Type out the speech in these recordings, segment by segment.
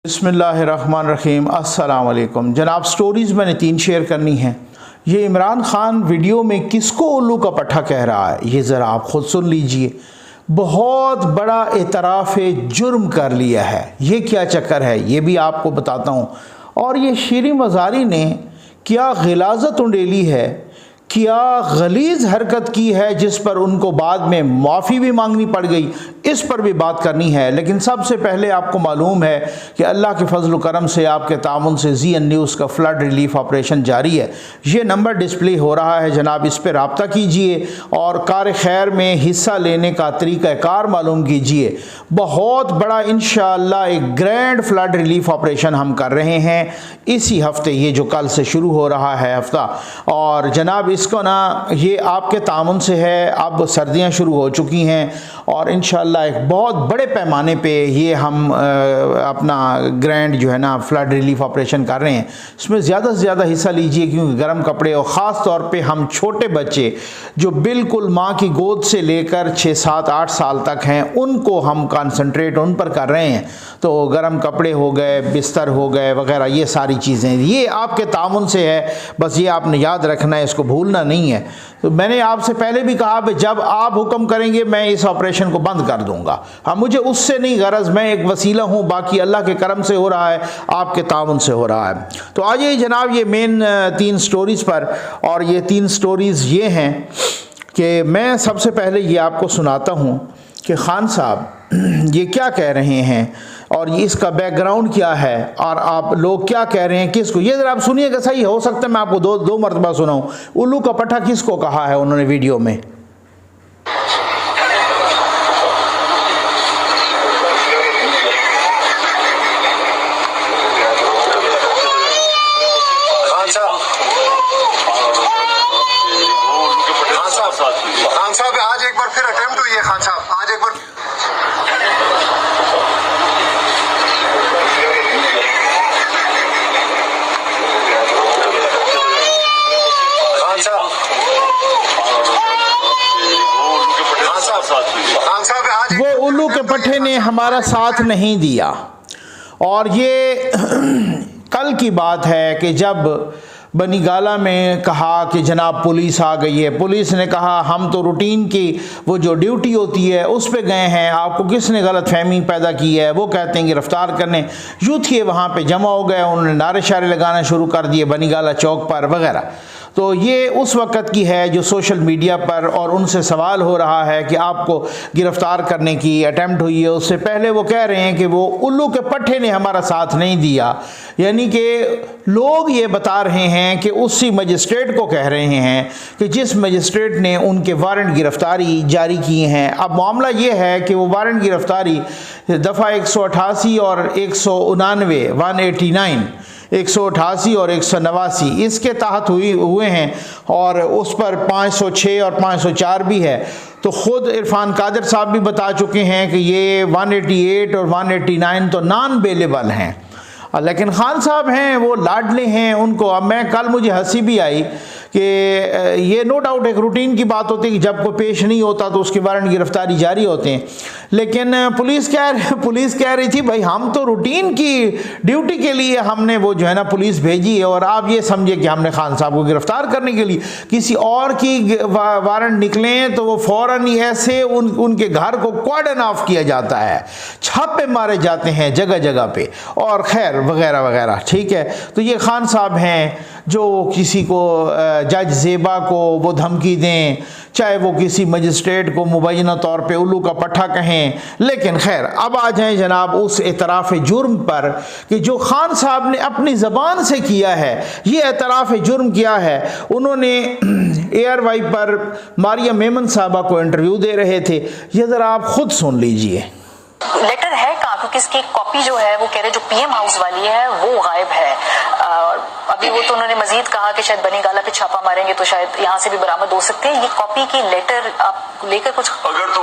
बिस्मिल्लाहिर्रहमानिर्रहीम। अस्सलाम वालेकुम जनाब। स्टोरीज़ मैंने 3 शेयर करनी हैं। ये इमरान खान वीडियो में किसको उल्लू का पट्ठा कह रहा है ये ज़रा आप ख़ुद सुन लीजिए। बहुत बड़ा एतराफ़ जुर्म कर लिया है। ये क्या चक्कर है ये भी आपको बताता हूँ। और ये शीरी मज़ारी ने क्या ग़िलाज़त उंडेली है, क्या गलीज़ हरकत की है जिस पर उनको बाद में माफ़ी भी मांगनी पड़ गई, इस पर भी बात करनी है। लेकिन सबसे पहले आपको मालूम है कि अल्लाह के फजल करम से आपके तामुन से ZN न्यूज़ का फ्लड रिलीफ ऑपरेशन जारी है। ये नंबर डिस्प्ले हो रहा है जनाब, इस पर रब्ता कीजिए और कार खैर में हिस्सा लेने का तरीक़ाकार मालूम कीजिए। बहुत बड़ा इंशाअल्लाह एक ग्रैंड फ्लड रिलीफ ऑपरेशन हम कर रहे हैं इसी हफ्ते, ये जो कल से शुरू हो रहा है हफ्ता। और जनाब इसको ना ये आपके तामुन से है। अब सर्दियां शुरू हो चुकी हैं और इंशाअल्लाह एक बहुत बड़े पैमाने पे ये हम अपना ग्रैंड जो है ना फ्लड रिलीफ ऑपरेशन कर रहे हैं। इसमें ज़्यादा से ज़्यादा हिस्सा लीजिए क्योंकि गर्म कपड़े और ख़ास तौर पे हम छोटे बच्चे जो बिल्कुल माँ की गोद से लेकर 6, 7, 8 साल तक हैं उनको हम कंसंट्रेट उन पर कर रहे हैं। तो गर्म कपड़े हो गए, बिस्तर हो गए वगैरह, ये सारी चीज़ें ये आपके तामुन से है। बस ये आपने याद रखना है, इसको भूलना नहीं है। तो मैंने आपसे पहले भी कहा कि जब आप हुक्म करेंगे मैं इस ऑपरेशन को बंद कर दूंगा। हाँ, मुझे उससे नहीं गरज, मैं एक वसीला हूँ, बाकी अल्लाह के करम से हो रहा है, आपके ताउन से हो रहा है। तो आ जाइए जनाब ये मेन 3 स्टोरीज़ पर। और ये 3 स्टोरीज़ ये हैं कि मैं सबसे पहले ये आपको सुनाता हूँ कि खान साहब ये क्या कह रहे हैं और ये इसका बैकग्राउंड क्या है और आप लोग क्या कह रहे हैं किसको। ये ज़रा आप सुनिएगा, सही हो सकता है मैं आपको दो मरतबा सुनाऊँ। उल्लू का पट्ठा किसको कहा है उन्होंने वीडियो में। खान साहब आज एक बार फिर अटेम्प्ट हुई है। खान साहब आज एक बार वो उल्लू के पट्टे ने हमारा साथ नहीं दिया। और ये कल की बात है कि जब बनीगाला में कहा कि जनाब पुलिस आ गई है, पुलिस ने कहा हम तो रूटीन की वो जो ड्यूटी होती है उस पे गए हैं, आपको किसने गलत फहमी पैदा की है। वो कहते हैं गिरफ्तार करने। यूथ ये वहाँ पे जमा हो गए, उन्होंने नारे शारे लगाना शुरू कर दिए बनीगाला चौक पर वगैरह। तो ये उस वक़्त की है जो सोशल मीडिया पर और उनसे सवाल हो रहा है कि आपको गिरफ़्तार करने की अटैम्प्ट हुई है। उससे पहले वो कह रहे हैं कि वो उल्लू के पट्टे ने हमारा साथ नहीं दिया। यानी कि लोग ये बता रहे हैं कि उसी मजिस्ट्रेट को कह रहे हैं कि जिस मजिस्ट्रेट ने उनके वारंट गिरफ़्तारी जारी किए हैं। अब मामला ये है कि वो वारंट गिरफ़्तारी दफ़ा 188 और 189 189 188 और 189 इसके तहत हुए हैं और उस पर 506 और 504 भी है। तो ख़ुद इरफान कादिर साहब भी बता चुके हैं कि ये 188 और 189 तो नॉन बेलेबल हैं। लेकिन खान साहब हैं वो लाडले हैं उनको। अब मैं कल मुझे हंसी भी आई कि ये नो डाउट एक रूटीन की बात होती है कि जब कोई पेश नहीं होता तो उसके वारंट गिरफ्तारी जारी होते हैं। लेकिन पुलिस कह रही थी भाई हम तो रूटीन की ड्यूटी के लिए हमने वो जो है ना पुलिस भेजी है और आप ये समझे कि हमने खान साहब को गिरफ्तार करने के लिए किसी और की वारंट निकलें तो वो फ़ौरन ही ऐसे उनके घर को कॉर्डन ऑफ किया जाता है, छापे मारे जाते हैं जगह जगह पे और खैर वगैरह वगैरह। ठीक है, तो ये खान साहब हैं जो किसी को जज ज़ेबा को वो धमकी दें, चाहे वो किसी मजिस्ट्रेट को मुबैना तौर पे उल्लू का पट्ठा कहें। लेकिन खैर अब आ जाएं जनाब उस एतराफ़ जुर्म पर कि जो खान साहब ने अपनी ज़बान से किया है। ये एतराफ़ जुर्म किया है। उन्होंने ARY पर मारिया मेमन साहबा को इंटरव्यू दे रहे थे, ये ज़रा आप ख़ुद सुन लीजिए। लेटर है कहाँ, क्योंकि इसकी कॉपी जो है वो कह रहे जो PM हाउस वाली है वो गायब है। अभी वो तो उन्होंने मजीद कहा कि शायद बनीगाला पे छापा मारेंगे तो शायद यहाँ से भी बरामद हो सकते हैं। ये कॉपी की लेटर आप लेकर कुछ अगर तो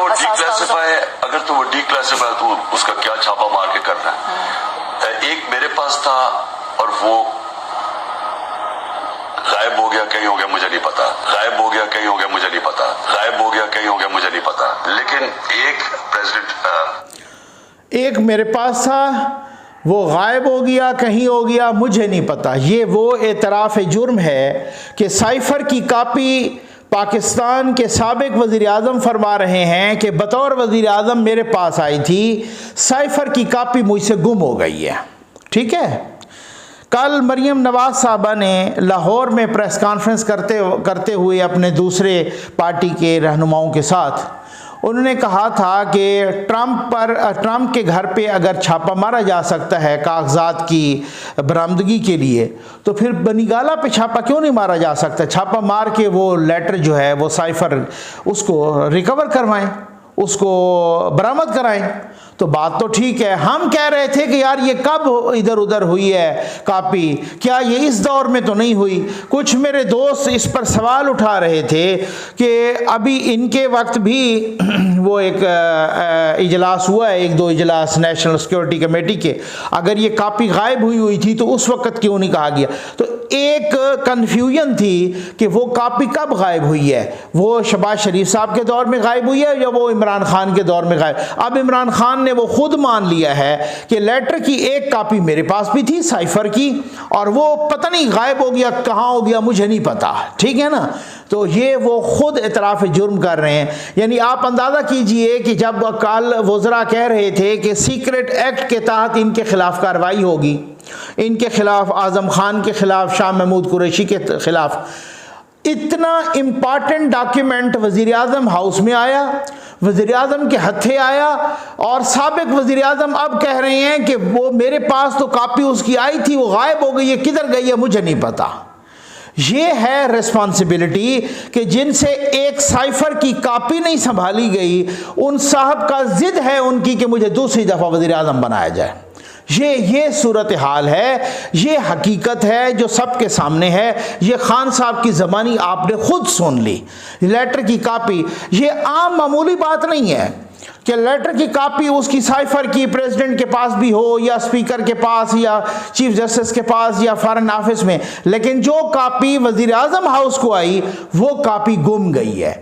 वो डीक्लासिफाई तो उसका क्या छापा मार के करना है। एक मेरे पास था और वो गायब हो गया, कहीं हो गया मुझे नहीं पता, गायब हो गया कहीं हो गया मुझे नहीं पता, गायब हो गया कहीं हो गया मुझे नहीं पता। लेकिन एक प्रेसिडेंट एक मेरे पास था वो गायब हो गया, कहीं हो गया, मुझे नहीं पता। ये वो एतराफ़ जुर्म है कि साइफ़र की कापी पाकिस्तान के साबिक वज़ीर आज़म फरमा रहे हैं कि बतौर वज़ीर आज़म मेरे पास आई थी, साइफ़र की कापी मुझसे गुम हो गई है। ठीक है, कल मरीम नवाज़ साहबा ने लाहौर में प्रेस कॉन्फ्रेंस करते हुए अपने दूसरे पार्टी के रहनुमाओं के साथ उन्होंने कहा था कि ट्रंप के घर पे अगर छापा मारा जा सकता है कागजात की बरामदगी के लिए, तो फिर बनीगाला पे छापा क्यों नहीं मारा जा सकता? छापा मार के वो लेटर जो है वो साइफ़र उसको रिकवर करवाएं, उसको बरामद कराएं। तो बात तो ठीक है। हम कह रहे थे कि यार ये कब इधर उधर हुई है कापी, क्या ये इस दौर में तो नहीं हुई? कुछ मेरे दोस्त इस पर सवाल उठा रहे थे कि अभी इनके वक्त भी वो एक इजलास हुआ है, 1-2 इजलास नेशनल सिक्योरिटी कमेटी के, अगर ये कापी गायब हुई थी तो उस वक्त क्यों नहीं कहा गया? तो एक कन्फ्यूजन थी कि वो कापी कब गायब हुई है, वो शहबाज शरीफ साहब के दौर में गायब हुई है या वो इमरान खान के दौर में गायब? अब इमरान खान ने वो खुद मान लिया है कि लेटर की एक कापी मेरे पास भी थी साइफ़र की, और वो पता नहीं गायब हो गया, कहाँ हो गया, मुझे नहीं पता। ठीक है ना? तो ये वो खुद एतराफ़ जुर्म कर रहे हैं। यानी आप अंदाज़ा कीजिए कि जब कल वज़रा कह रहे थे कि सीक्रेट एक्ट के तहत इनके खिलाफ कार्रवाई होगी, इनके खिलाफ, आज़म खान के खिलाफ, शाह महमूद कुरैशी के खिलाफ, इतना इम्पॉर्टेंट डॉक्यूमेंट वज़ीर आज़म हाउस में आया, वज़ीर आज़म के हथे आया, और साबिक वज़ीर आज़म अब कह रहे हैं कि वो मेरे पास तो कापी उसकी आई थी, वो गायब हो गई है, किधर गई है मुझे नहीं पता। ये है रिस्पॉन्सिबिलिटी कि जिनसे एक साइफ़र की कापी नहीं संभाली गई, उन साहब का जिद है उनकी कि मुझे दूसरी दफ़ा वज़ीर आज़म बनाया जाए। ये सूरत हाल है, ये हकीकत है जो सबके सामने है। ये खान साहब की ज़बानी आपने खुद सुन ली। लेटर की कापी ये आम मामूली बात नहीं है कि लेटर की कापी उसकी साइफ़र की प्रेसिडेंट के पास भी हो, या स्पीकर के पास, या चीफ जस्टिस के पास, या फॉरेन ऑफिस में, लेकिन जो कापी वज़ीर आज़म हाउस को आई वो कापी गुम गई है।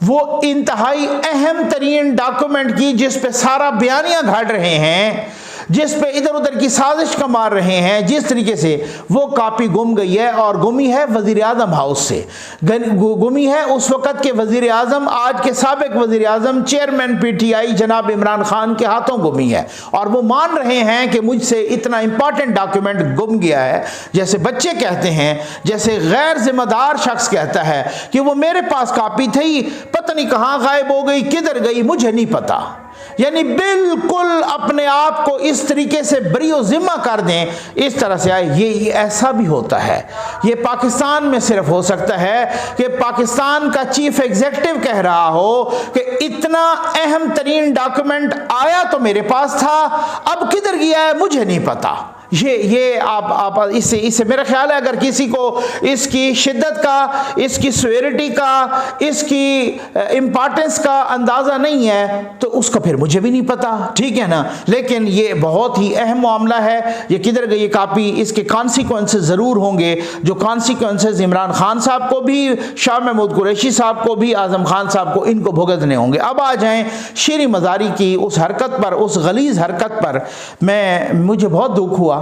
वो इंतहाई अहम तरीन डॉक्यूमेंट की, जिस पे सारा बयानियाँ घड़ रहे हैं, जिस पे इधर उधर की साजिश का मार रहे हैं, जिस तरीके से वो कापी गुम गई है, और गुमी है वज़ीर आज़म हाउस से, गुमी है उस वक़्त के वज़ीर आज़म, आज के साबिक वज़ीर आज़म, चेयरमैन PTI जनाब इमरान खान के हाथों गुमी है। और वो मान रहे हैं कि मुझसे इतना इंपॉर्टेंट डॉक्यूमेंट गुम गया है। जैसे बच्चे कहते हैं, जैसे गैर जिम्मेदार शख्स कहता है कि वो मेरे पास कापी थी, पता नहीं कहाँ गायब हो गई, किधर गई, मुझे नहीं पता। यानी बिल्कुल अपने आप को इस तरीके से बरीओ जिम्मा कर दें, इस तरह से आए। ये ऐसा भी होता है, ये पाकिस्तान में सिर्फ हो सकता है कि पाकिस्तान का चीफ एग्जीक्यूटिव कह रहा हो कि इतना अहम तरीन डॉक्यूमेंट आया तो मेरे पास था, अब किधर गया है मुझे नहीं पता। ये आप इससे मेरा ख्याल है, अगर किसी को इसकी शिद्दत का, इसकी सिवियरिटी का, इसकी इम्पॉर्टेंस का अंदाज़ा नहीं है तो उसका फिर मुझे भी नहीं पता। ठीक है ना? लेकिन ये बहुत ही अहम मामला है। ये किधर गई कापी, इसके कॉन्सिक्वेंसेस ज़रूर होंगे, जो कॉन्सिक्वेंसेस इमरान खान साहब को भी, शाह महमूद कुरैशी साहब को भी, आज़म खान साहब को, इनको भुगतने होंगे। अब आ जाएँ शीरी मज़ारी की उस हरकत पर, उस गलीज़ हरकत पर मुझे बहुत दुख हुआ।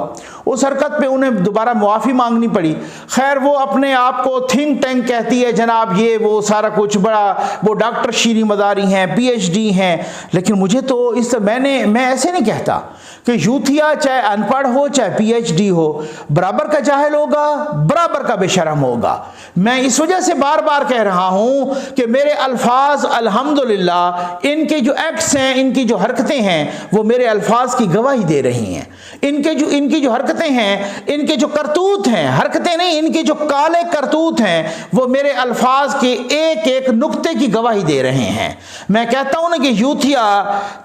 उस हरकत पे उन्हें दोबारा मुआफ़ी मांगनी पड़ी। खैर, वो अपने आप को थिंक टैंक कहती है जनाब, ये वो सारा कुछ बड़ा, वो डॉक्टर शीरी मदारी हैं, PhD हैं, लेकिन मुझे तो मैं ऐसे नहीं कहता कि यूथिया चाहे अनपढ़ हो चाहे PhD हो, बराबर का जाहिल होगा, बराबर का बेशरम होगा। मैं इस वजह से बार बार कह रहा हूं कि मेरे अल्फाज अल्हम्दुलिल्लाह, इनके जो एक्ट्स हैं, इनकी जो हरकतें हैं, वो मेरे अल्फाज की गवाही दे रही हैं। इनकी जो हरकतें हैं, इनके जो करतूत हैं, हरकतें नहीं, इनके जो काले करतूत हैं, वो मेरे अल्फाज के एक एक नुक्ते की गवाही दे रहे हैं। मैं कहता हूं ना कि यूथिया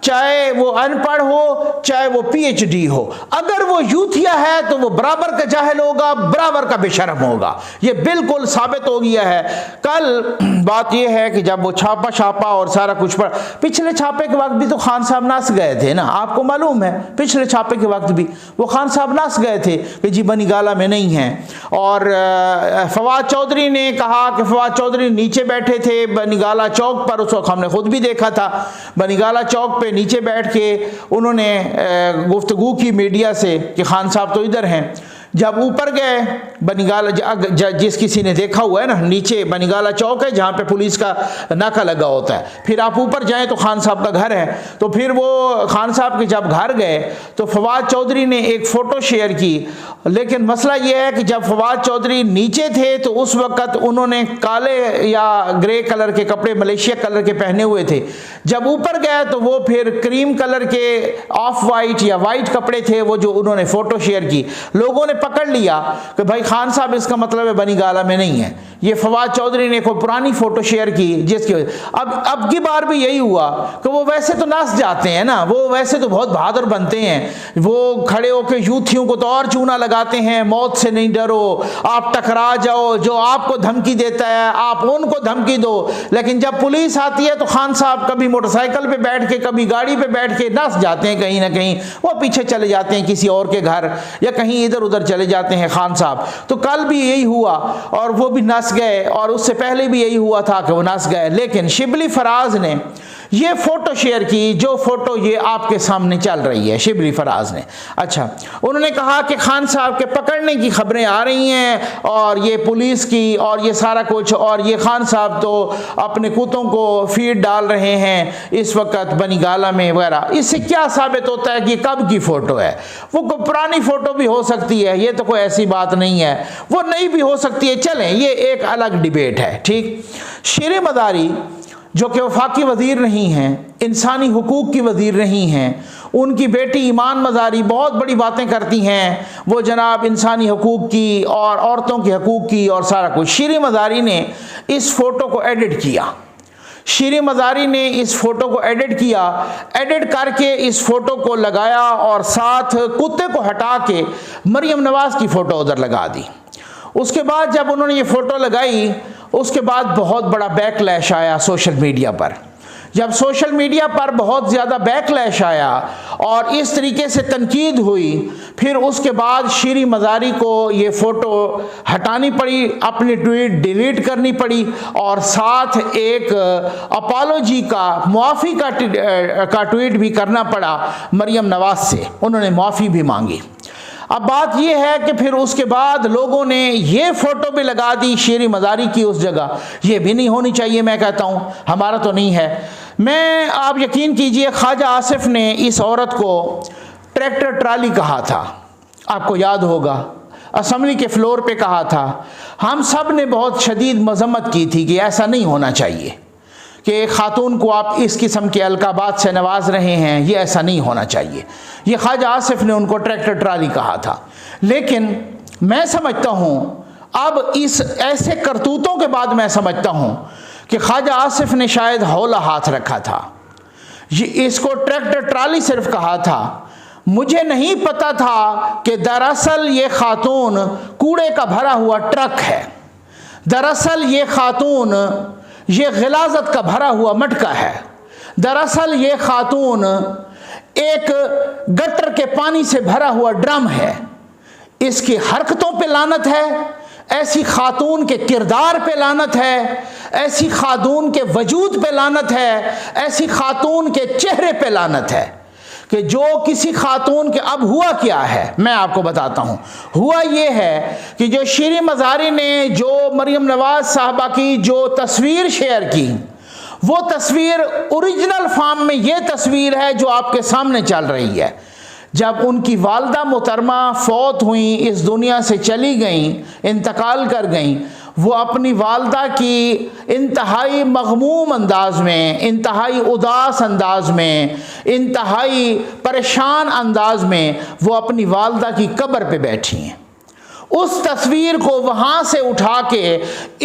चाहे वो अनपढ़ हो चाहे वो PhD हो, अगर वो यूथिया है तो वो बराबर का जाहिल होगा, बराबर का बेशरम होगा। ये बिल्कुल साबित हो गया है। कल बात यह है कि जब वो छापा और सारा कुछ पड़ा, पिछले छापे के वक्त भी तो खान साहब नास गए थे ना, आपको मालूम है। पिछले छापे के वक्त भी वो खान साहब नस गए थे कि जी बनीगाला में नहीं हैं। और फवाद चौधरी ने कहा कि फवाद चौधरी नीचे बैठे थे बनीगाला चौक पर, उस वक्त हमने खुद भी देखा था, बनीगाला चौक पे नीचे बैठ के उन्होंने गुफ्तगू की मीडिया से कि खान साहब तो इधर हैं। जब ऊपर गए बनीगाला, जिस किसी ने देखा हुआ है ना, नीचे बनीगाला चौक है जहाँ पे पुलिस का नाका लगा होता है, फिर आप ऊपर जाएं तो खान साहब का घर है। तो फिर वो खान साहब के जब घर गए तो फवाद चौधरी ने एक फ़ोटो शेयर की, लेकिन मसला ये है कि जब फवाद चौधरी नीचे थे तो उस वक़्त उन्होंने काले या ग्रे कलर के कपड़े, मलेशिया कलर के पहने हुए थे। जब ऊपर गए तो वो फिर क्रीम कलर के ऑफ वाइट या वाइट कपड़े थे वो जो उन्होंने फ़ोटो शेयर की। लोगों ने पकड़ लिया कि भाई खान साहब इसका मतलब है बनीगाला में नहीं है। ये फवाद चौधरी ने कोई पुरानी फ़ोटो शेयर की जिसकी अब की बार भी यही हुआ कि वो वैसे तो नाच जाते हैं ना, वो वैसे तो बहुत बहादुर बनते हैं, वो खड़े होकर यूथियों को तो और चूना लगाते हैं, मौत से नहीं डरो, आप टकरा जाओ, जो आपको धमकी देता है आप उनको धमकी दो। लेकिन जब पुलिस आती है तो खान साहब कभी मोटरसाइकिल पे बैठ के कभी गाड़ी पे बैठ के नस जाते हैं, कहीं ना कहीं वो पीछे चले जाते हैं किसी और के घर या कहीं इधर उधर चले जाते हैं खान साहब। तो कल भी यही हुआ और वो भी नस गए, और उससे पहले भी यही हुआ था कि वो नस गए। लेकिन शिबली फराज ने ये फ़ोटो शेयर की, जो फ़ोटो ये आपके सामने चल रही है, शिबली फराज ने। अच्छा, उन्होंने कहा कि खान साहब के पकड़ने की खबरें आ रही हैं और ये पुलिस की और ये सारा कुछ, और ये खान साहब तो अपने कुत्तों को फीड डाल रहे हैं इस वक्त बनीगाला में वगैरह। इससे क्या साबित होता है कि कब की फ़ोटो है? वो कोई पुरानी फ़ोटो भी हो सकती है, ये तो कोई ऐसी बात नहीं है, वो नई भी हो सकती है। चलें, ये एक अलग डिबेट है, ठीक। शीर मदारी जो कि वफाकी वज़ीर नहीं हैं, इंसानी हुकूक की वज़ीर नहीं हैं, उनकी बेटी ईमान मज़ारी बहुत बड़ी बातें करती हैं, वो जनाब इंसानी हुकूक की और औरतों के हुकूक की और सारा कुछ। शीर मज़ारी ने इस फ़ोटो को एडिट किया, शीर मज़ारी ने इस फ़ोटो को एडिट किया, एडिट करके इस फ़ोटो को लगाया और साथ कुत्ते को हटा के मरियम नवाज़ की फ़ोटो उधर लगा दी। उसके बाद जब उन्होंने ये फ़ोटो लगाई, उसके बाद बहुत बड़ा बैकलैश आया सोशल मीडिया पर। जब सोशल मीडिया पर बहुत ज़्यादा बैकलैश आया और इस तरीके से तनकीद हुई, फिर उसके बाद शीर मज़ारी को ये फ़ोटो हटानी पड़ी, अपनी ट्वीट डिलीट करनी पड़ी और साथ एक अपॉलोजी का, मुआफ़ी का ट्वीट भी करना पड़ा मरियम नवाज़ से, उन्होंने मुआफ़ी भी मांगी। अब बात यह है कि फिर उसके बाद लोगों ने ये फ़ोटो भी लगा दी शीर मज़ारी की उस जगह। ये भी नहीं होनी चाहिए, मैं कहता हूँ, हमारा तो नहीं है। आप यकीन कीजिए, ख्वाजा आसिफ ने इस औरत को ट्रैक्टर ट्राली कहा था, आपको याद होगा, असम्बली के फ्लोर पे कहा था। हम सब ने बहुत शदीद मजम्मत की थी कि ऐसा नहीं होना चाहिए कि एक खातून को आप इस किस्म के अलकाबात से नवाज रहे हैं, ये ऐसा नहीं होना चाहिए। ये ख्वाजा आसिफ ने उनको ट्रैक्टर ट्राली कहा था। लेकिन मैं समझता हूँ अब इस ऐसे करतूतों के बाद मैं समझता हूँ कि ख्वाजा आसिफ ने शायद हौला हाथ रखा था, ये इसको ट्रैक्टर ट्राली सिर्फ कहा था। मुझे नहीं पता था कि दरअसल ये खातून कूड़े का भरा हुआ ट्रक है, दरअसल ये खातून ये गिलाजत का भरा हुआ मटका है, दरअसल ये खातून एक गटर के पानी से भरा हुआ ड्रम है। इसकी हरकतों पे लानत है, ऐसी खातून के किरदार पे लानत है, ऐसी खातून के वजूद पे लानत है, ऐसी खातून के चेहरे पे लानत है कि जो किसी खातून के, अब हुआ क्या है मैं आपको बताता हूँ। हुआ ये है कि जो शीर मज़ारी ने जो मरियम नवाज़ साहबा की जो तस्वीर शेयर की, वो तस्वीर ओरिजिनल फॉर्म में ये तस्वीर है जो आपके सामने चल रही है। जब उनकी वालदा मोहतरमा फौत हुई, इस दुनिया से चली गईं, इंतकाल कर गईं, वो अपनी वालदा की इंतहाई मग़मूम अंदाज में, इंतहाई उदास अंदाज में, इंतहाई परेशान अंदाज में वो अपनी वालदा की कब्र पे बैठी हैं। उस तस्वीर को वहाँ से उठा के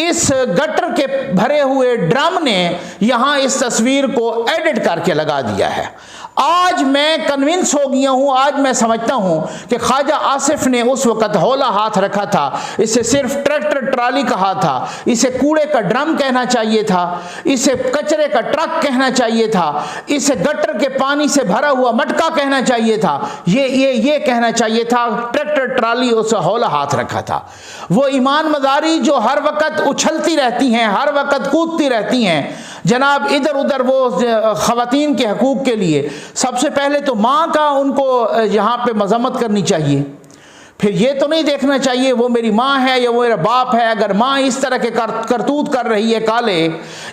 इस गटर के भरे हुए ड्रम ने यहाँ इस तस्वीर को एडिट करके लगा दिया है। आज मैं कन्विंस हो गया हूँ, आज मैं समझता हूँ कि ख्वाजा आसिफ ने उस वक़्त हौला हाथ रखा था। इसे सिर्फ ट्रैक्टर ट्राली कहा था, इसे कूड़े का ड्रम कहना चाहिए था, इसे कचरे का ट्रक कहना चाहिए था, इसे गटर के पानी से भरा हुआ मटका कहना चाहिए था, ये कहना चाहिए था। ट्रैक्टर ट्राली उसे हौला हाथ रखा था। वो ईमान मदारी जो हर वक़्त उछलती रहती हैं, हर वक़्त कूदती रहती हैं जनाब इधर उधर, वो ख़वातीन के हकूक़ के लिए, सबसे पहले तो माँ का उनको यहाँ पे मज़म्मत करनी चाहिए। फिर ये तो नहीं देखना चाहिए वो मेरी माँ है या वो मेरा बाप है। अगर माँ इस तरह के करतूत कर रही है, काले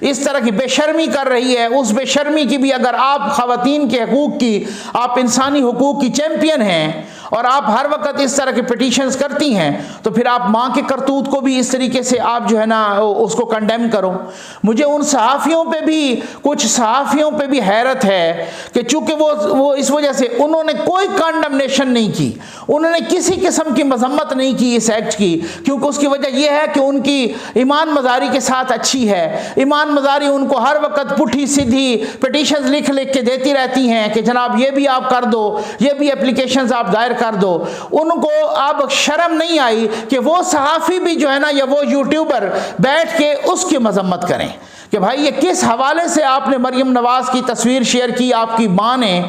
इस तरह की बेशर्मी कर रही है, उस बेशर्मी की भी अगर आप ख़वातीन के हकूक़ की, आप इंसानी हकूक़ की चैम्पियन हैं और आप हर वक्त इस तरह के पिटीशंस करती हैं, तो फिर आप माँ के करतूत को भी इस तरीके से आप जो है ना उसको कंडेम करो। मुझे उन सहाफ़ियों पे भी, कुछ सहाफ़ियों पे भी हैरत है कि चूँकि वो इस वजह से उन्होंने कोई कंडमनेशन नहीं की, उन्होंने किसी किस्म की मजम्मत नहीं की इस एक्ट की, क्योंकि उसकी वजह यह है कि उनकी ईमान मदारी के साथ अच्छी है। ईमान मदारी उनको हर वक्त पुठी सीधी पिटीशंस लिख लिख के देती रहती हैं कि जनाब ये भी आप कर दो, ये भी एप्लीकेशंस आप दायर कर दो। उनको अब शर्म नहीं आई कि वो सहाफ़ी भी जो है ना, या वो यूट्यूबर बैठ के उसकी मजम्मत करें कि भाई ये किस हवाले से आपने मरियम नवाज की तस्वीर शेयर की आपकी माँ ने,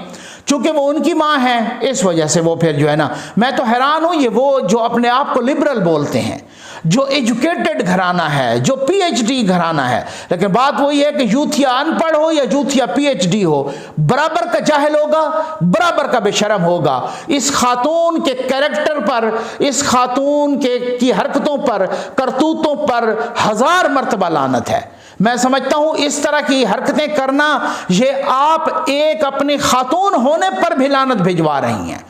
चूँकि वो उनकी माँ है, इस वजह से वो फिर जो है ना, मैं तो हैरान हूँ। ये वो जो अपने आप को लिबरल बोलते हैं, जो एजुकेटेड घराना है, जो पीएचडी घराना है, लेकिन बात वही है कि यूथिया अनपढ़ हो या यूथिया पीएचडी हो, बराबर का जाहिल होगा, बराबर का बेशरम होगा। इस खातून के कैरेक्टर पर, इस खातून की हरकतों पर, करतूतों पर 1000 मरतबा लानत है। मैं समझता हूं इस तरह की हरकतें करना, ये आप एक अपनी खातून होने पर भी लानत भिजवा रही हैं।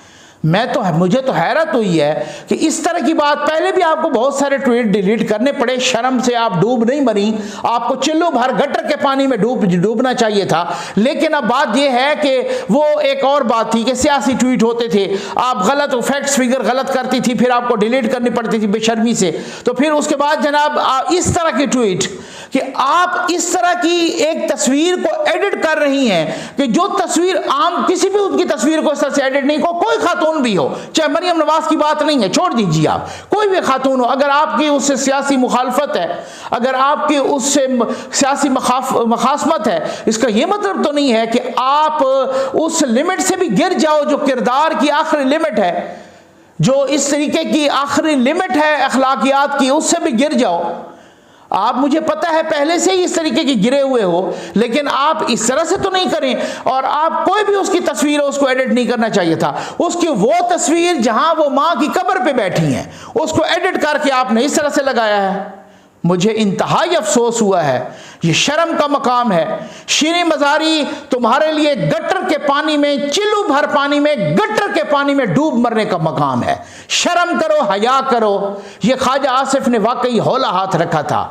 मुझे तो हैरत हुई है कि इस तरह की बात, पहले भी आपको बहुत सारे ट्वीट डिलीट करने पड़े, शर्म से आप डूब नहीं मरी, आपको चिल्लो भर गटर के पानी में डूबना चाहिए था। लेकिन अब बात यह है कि वो एक और बात थी कि सियासी ट्वीट होते थे, आप गलत फैक्ट्स फिगर गलत करती थी, फिर आपको डिलीट करनी पड़ती थी बेशर्मी से। तो फिर उसके बाद जनाब इस तरह की ट्वीट कि आप इस तरह की एक तस्वीर को एडिट कर रही हैं कि जो तस्वीर आम किसी भी उनकी तस्वीर को इस तरह से एडिट नहीं, कोई खातून भी हो, चाहे मरियम नवाज की बात नहीं है, छोड़ दीजिए, आप कोई भी खातून हो, अगर आपकी उससे सियासी मुखालफत है, अगर आपकी उससे सियासी मखासमत है, इसका यह मतलब तो नहीं है कि आप उस लिमिट से भी गिर जाओ जो किरदार की आखिरी लिमिट है, जो इस तरीके की आखिरी लिमिट है अखलाकियात की, उससे भी गिर जाओ। आप, मुझे पता है पहले से ही इस तरीके की गिरे हुए हो, लेकिन आप इस तरह से तो नहीं करें। और आप कोई भी उसकी तस्वीर है उसको एडिट नहीं करना चाहिए था। उसकी वो तस्वीर जहां वो माँ की कब्र पे बैठी हैं, उसको एडिट करके आपने इस तरह से लगाया है। मुझे इंतहाई अफसोस हुआ है, ये शर्म का मकाम है। शीरी मज़ारी तुम्हारे लिए गटर के पानी में, चिल्लू भर पानी में, गटर के पानी में डूब मरने का मकाम है। शर्म करो, हया करो। ये ख्वाजा आसिफ ने वाकई हौला हाथ रखा था।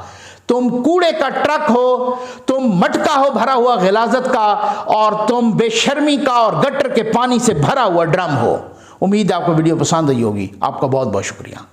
तुम कूड़े का ट्रक हो, तुम मटका हो भरा हुआ गिलाजत का, और तुम बेशर्मी का और गटर के पानी से भरा हुआ ड्रम हो। उम्मीद है आपको वीडियो पसंद आई होगी। आपका बहुत बहुत शुक्रिया।